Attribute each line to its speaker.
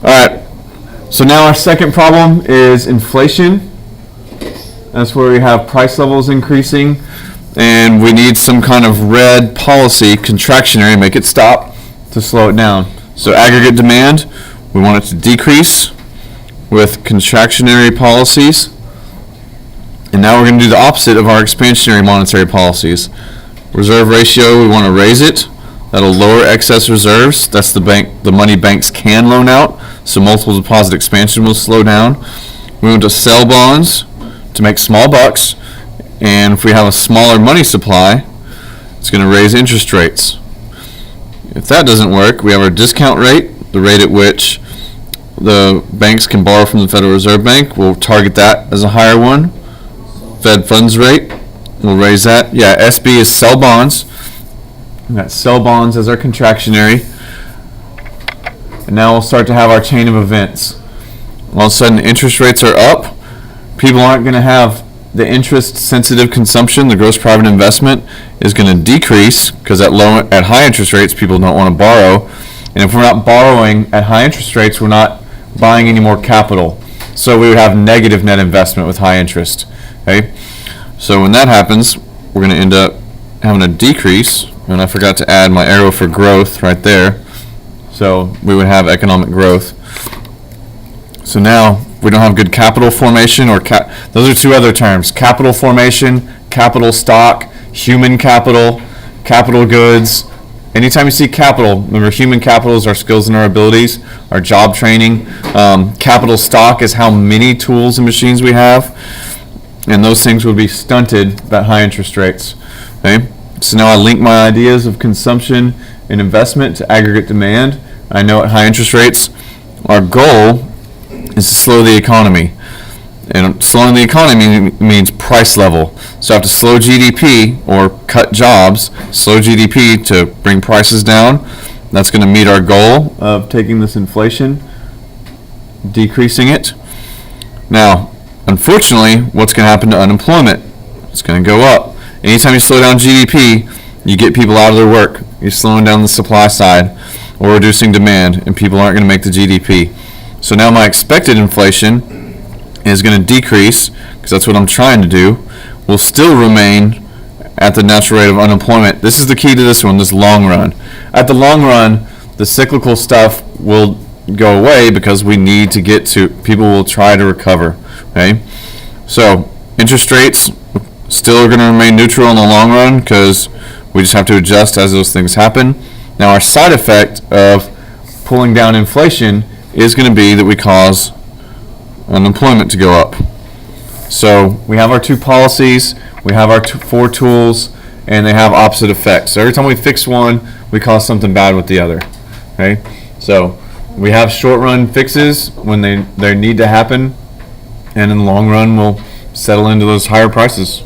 Speaker 1: Alright, so now our second problem is inflation. That's where we have price levels increasing, and we need some kind of red policy, contractionary, make it stop, to slow it down. So aggregate demand, we want it to decrease with contractionary policies. And now we're going to do the opposite of our expansionary monetary policies. Reserve ratio, we want to raise it. That'll lower excess reserves. That's the money banks can loan out. So multiple deposit expansion will slow down. We want to sell bonds to make small bucks. And if we have a smaller money supply, it's going to raise interest rates. If that doesn't work, we have our discount rate, the rate at which the banks can borrow from the Federal Reserve Bank. We'll target that as a higher one. Fed funds rate, we'll raise that. Yeah, SB is sell bonds. We've got sell bonds as our contractionary. And now we'll start to have our chain of events. All of a sudden, interest rates are up. People aren't going to have the interest-sensitive consumption. The gross private investment is going to decrease because at high interest rates, people don't want to borrow. And if we're not borrowing at high interest rates, we're not buying any more capital. So we would have negative net investment with high interest. Okay? So when that happens, we're going to end up having a decrease. And I forgot to add my arrow for growth right there. So we would have economic growth. So now we don't have good capital formation, or those are two other terms: capital formation, capital stock, human capital, capital goods. Anytime you see capital, remember human capital is our skills and our abilities, our job training. Capital stock is how many tools and machines we have, and those things would be stunted at high interest rates. Okay, so now I link my ideas of consumption and investment to aggregate demand. I know at high interest rates, our goal is to slow the economy. And slowing the economy means price level. So I have to slow GDP or cut jobs, slow GDP to bring prices down. That's going to meet our goal of taking this inflation, decreasing it. Now, unfortunately, what's going to happen to unemployment? It's going to go up. Anytime you slow down GDP, you get people out of their work. You're slowing down the supply side or reducing demand, and people aren't going to make the GDP. So now my expected inflation is going to decrease, because that's what I'm trying to do, will still remain at the natural rate of unemployment. This is the key to this one, this long run. At the long run, the cyclical stuff will go away because we need to get to, people will try to recover. Okay? So interest rates still are going to remain neutral in the long run because we just have to adjust as those things happen. Now our side effect of pulling down inflation is going to be that we cause unemployment to go up. So we have our two policies, we have our four tools, and they have opposite effects. So every time we fix one, we cause something bad with the other. Okay? So we have short-run fixes when they need to happen, and in the long run, we'll settle into those higher prices.